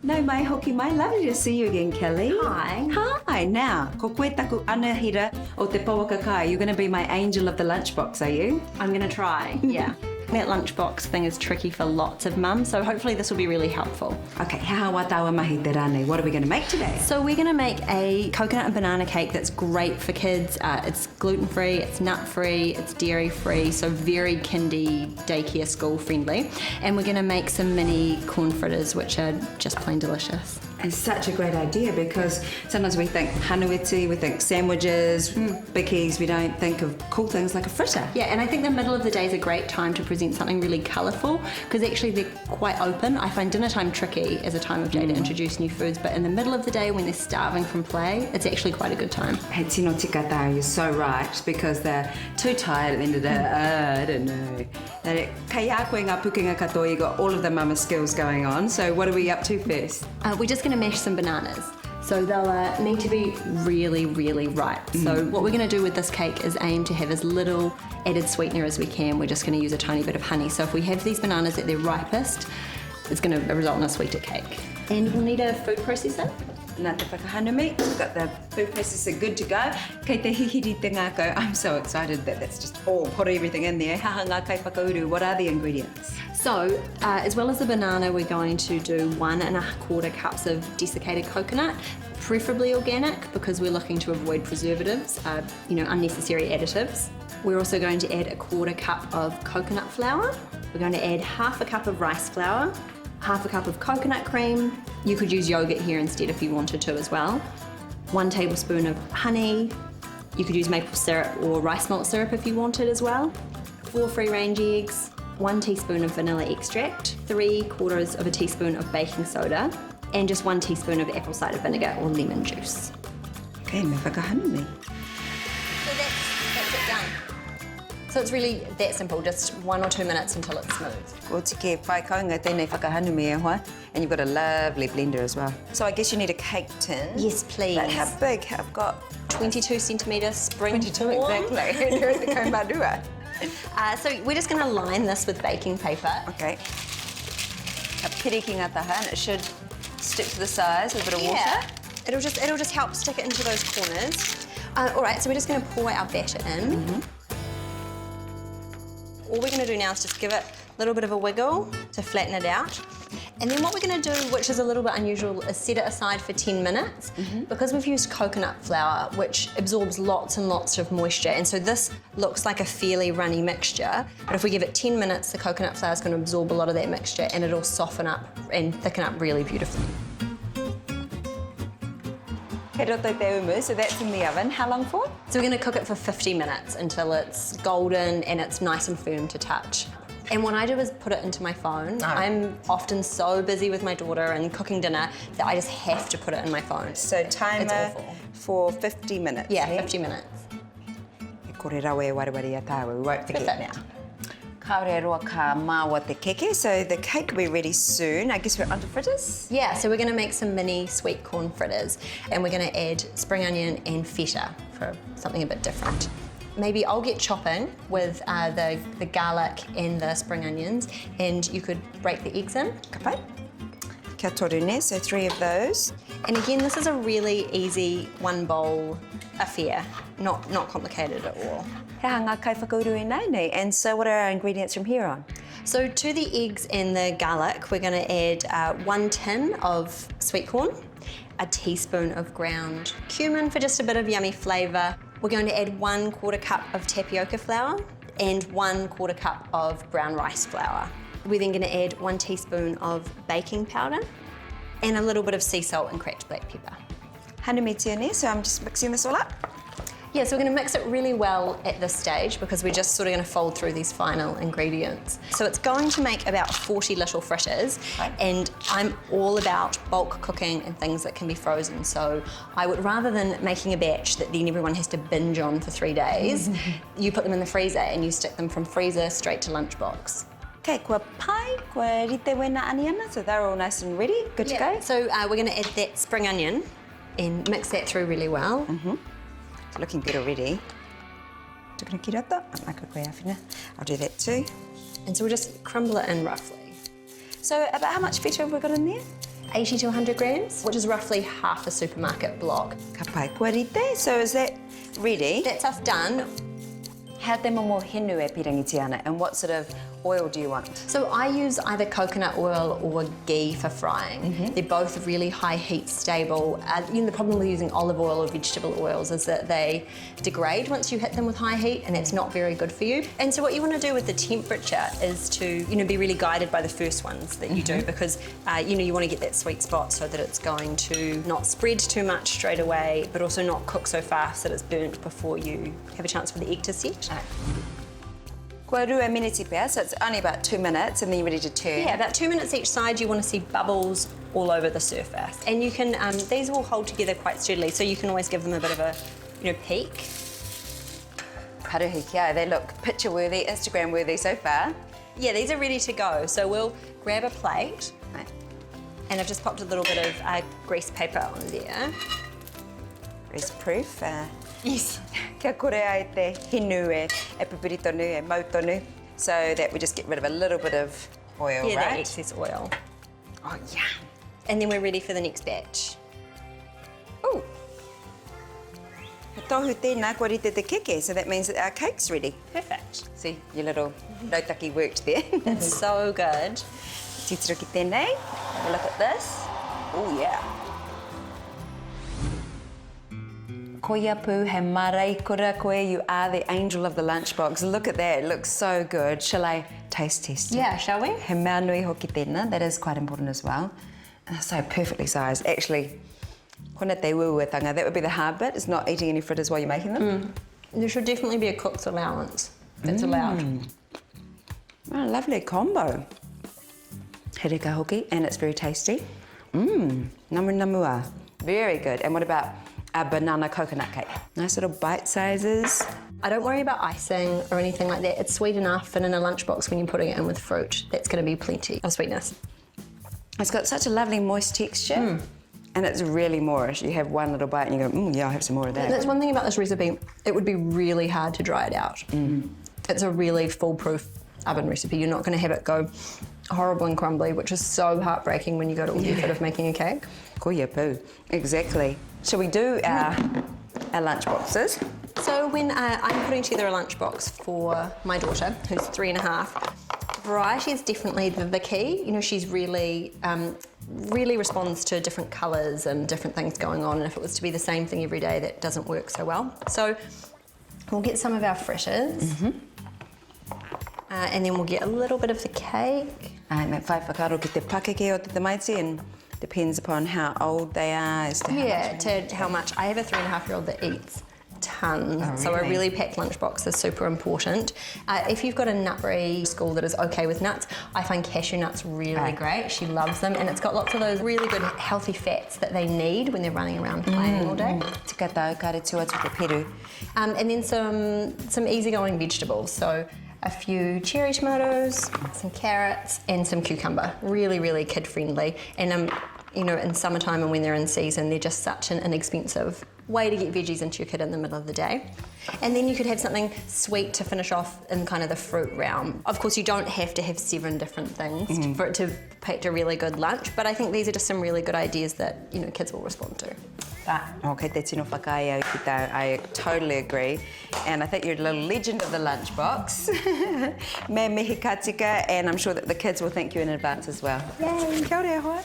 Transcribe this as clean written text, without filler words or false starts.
No mai hoki mai. Lovely to see you again, Kelly. Hi. Hi. Now, ko koe taku anahira o te pauaka kai. You're going to be my angel of the lunchbox, are you? I'm going to try, yeah. That lunchbox thing is tricky for lots of mums, so hopefully this will be really helpful. Okay, haha wa taua mahi te rane. What are we going to make today? So we're going to make a coconut and banana cake that's great for kids. It's gluten-free, it's nut-free, it's dairy-free, so very kindy, daycare, school-friendly. And we're going to make some mini corn fritters, which are just plain delicious. It's such a great idea because sometimes we think hanueti, we think sandwiches, bickies, we don't think of cool things like a fritter. Yeah, and I think the middle of the day is a great time to present something really colourful because actually they're quite open. I find dinner time tricky as a time of day to introduce new foods, but in the middle of the day when they're starving from play, it's actually quite a good time. Hey, tino tika tau, you're so right, because they're too tired at the end of the day. I don't know. Kei a koe ngā pukinga katoa, you got all of the mama skills going on, so what are we up to first? We're just going to mash some bananas. So they'll need to be really, really ripe. So what we're going to do with this cake is aim to have as little added sweetener as we can. We're just going to use a tiny bit of honey. So if we have these bananas at their ripest, it's going to result in a sweeter cake. And we'll need a food processor. Nā te whakahanumi, we've got the food processor good to go. Kei te hihiri te ngākau, I'm so excited that that's just all, put everything in there. Haha ngā kai whakauru, what are the ingredients? So, as well as the banana, we're going to do 1 1/4 cups of desiccated coconut, preferably organic because we're looking to avoid preservatives, unnecessary additives. We're also going to add 1/4 cup of coconut flour. We're going to add 1/2 cup of rice flour, 1/2 cup of coconut cream. You could use yogurt here instead if you wanted to as well. 1 tablespoon of honey. You could use maple syrup or rice malt syrup if you wanted as well. 4 free-range eggs. 1 teaspoon of vanilla extract, 3/4 of a teaspoon of baking soda, and just 1 teaspoon of apple cider vinegar or lemon juice. Okay, me whakahanumi. So that's it done. So it's really that simple, just 1 or 2 minutes until it's smooth. Ko tike whai kaunga tēnei whakahanumi e hoa, and you've got a lovely blender as well. So I guess you need a cake tin. Yes, please. But how big? I've got 22 centimetre spring 22 form. exactly. Here at the Kaumarua. So we're just going to line this with baking paper. Okay. A piriki ngā taha, and it should stick to the sides with a bit of water. It'll just help stick it into those corners. All right, so we're just going to pour our batter in. All we're going to do now is just give it a little bit of a wiggle to flatten it out. And then what we're going to do, which is a little bit unusual, is set it aside for 10 minutes. Because we've used coconut flour, which absorbs lots and lots of moisture, and so this looks like a fairly runny mixture, but if we give it 10 minutes, the coconut flour is going to absorb a lot of that mixture and it'll soften up and thicken up really beautifully. He roto te umu, so that's in the oven. How long for? So we're going to cook it for 50 minutes until it's golden and it's nice and firm to touch. And what I do is put it into my phone. I'm often so busy with my daughter and cooking dinner that I just have to put it in my phone. So timer for 50 minutes. Yeah, 50 minutes. E kore rawe e wareware a tāua, we won't forget Perfect. now. Kaore roa ka māua te keke, so the cake will be ready soon. I guess we're onto fritters? Yeah, so we're going to make some mini sweet corn fritters and we're going to add spring onion and feta for something a bit different. Maybe I'll get chopping with the garlic and the spring onions, and you could break the eggs in. Ka pai. Kia toru ne, so 3 of those. And again, this is a really easy 1 bowl affair, not complicated at all. Hea ngā kai whakauru e nei. And so what are our ingredients from here on? So to the eggs and the garlic, we're going to add 1 tin of sweet corn, a teaspoon of ground cumin for just a bit of yummy flavour. We're going to add 1/4 cup of tapioca flour and 1/4 cup of brown rice flour. We're then going to add 1 teaspoon of baking powder and a little bit of sea salt and cracked black pepper. Hanumi tiane, so I'm just mixing this all up. Yeah, so we're going to mix it really well at this stage because we're just sort of going to fold through these final ingredients. So it's going to make about 40 little fritters, and I'm all about bulk cooking and things that can be frozen. So I would, rather than making a batch that then everyone has to binge on for 3 days, you put them in the freezer and you stick them from freezer straight to lunchbox. Okay, kua pai, kua rite wena aniana, so they're all nice and ready, good to go. So we're going to add that spring onion and mix that through really well. It's looking good already. Tukuna ki rata, maka koe awhina. I'll do that too. And so we'll just crumble it in roughly. So about how much feta have we got in there? 80 to 100 grams, which is roughly half a supermarket block. Ka pai kua rite. So is that ready? That's us done. How te momo henu e pirangi ana, and what sort of oil do you want? So I use either coconut oil or ghee for frying. They're both really high heat stable. The problem with using olive oil or vegetable oils is that they degrade once you hit them with high heat, and it's not very good for you. And so what you want to do with the temperature is to be really guided by the first ones that you do, because you want to get that sweet spot so that it's going to not spread too much straight away, but also not cook so fast that it's burnt before you have a chance for the egg to set. Kua rua miniti pea, so it's only about 2 minutes and then you're ready to turn. Yeah, about 2 minutes each side. You want to see bubbles all over the surface. And you can, these will hold together quite sturdily, so you can always give them a bit of a, peek. Karuhi kia, they look picture worthy, Instagram worthy so far. Yeah, these are ready to go. So we'll grab a plate. Right. And I've just popped a little bit of grease paper on there. Grease proof. Yes. Kia kore ai te hinu e pipiri tonu e mau tonu, so that we just get rid of a little bit of oil, Yeah, right? that excess oil. Oh, yeah. And then we're ready for the next batch. Ooh. He tohu tēnā kua rite te keke, so that means that our cake's ready. Perfect. See, your little rautaki worked there. It's so good. Titiro ki tēnei. Have a look at this. Oh, yeah. Koia pū, he marae kura koe, you are the angel of the lunchbox. Look at that, it looks so good. Shall I taste test it? Yeah, shall we? He mea nui hoki tēnā, that is quite important as well. And they're so perfectly sized. Actually, kona te uruatanga, that would be the hard bit, is not eating any fritters while you're making them. There should definitely be a cook's allowance. That's allowed. Oh, lovely combo. Hereka hoki, and it's very tasty. Namu namua, very good. And what about a banana coconut cake? Nice little bite sizes. I don't worry about icing or anything like that. It's sweet enough, and in a lunchbox when you're putting it in with fruit, that's going to be plenty of sweetness. It's got such a lovely moist texture, and it's really moreish. You have one little bite and you go, yeah, I'll have some more of that. That's one thing about this recipe. It would be really hard to dry it out. It's a really foolproof oven recipe. You're not going to have it go horrible and crumbly, which is so heartbreaking when you go to all the effort of making a cake. Koia pū, exactly. Shall we do our lunch boxes? So when I'm putting together a lunchbox for my daughter, who's 3.5, variety is definitely the key. She's really responds to different colours and different things going on, and if it was to be the same thing every day, that doesn't work so well. So we'll get some of our fritters, and then we'll get a little bit of the cake. Me whai whakaro ki te pakeke o te tamaiti, and depends upon how old they are as to how much. I have a 3.5-year-old that eats tons, so a really packed lunchbox is super important. If you've got a nutbury school that is okay with nuts, I find cashew nuts really great. She loves them, and it's got lots of those really good healthy fats that they need when they're running around playing all day. Tika tau kare tua te peru. And then some easygoing vegetables. So a few cherry tomatoes, some carrots, and some cucumber. Really, really kid-friendly. And in summertime and when they're in season, they're just such an inexpensive way to get veggies into your kid in the middle of the day. And then you could have something sweet to finish off in kind of the fruit realm. Of course, you don't have to have 7 different things for it to pack a really good lunch, but I think these are just some really good ideas that kids will respond to. Okay, te tino whakaia ki tau. I totally agree. And I think you're a little legend of the lunchbox. Me mihi ka tika, and I'm sure that the kids will thank you in advance as well. Yay! Kia ora, hoa.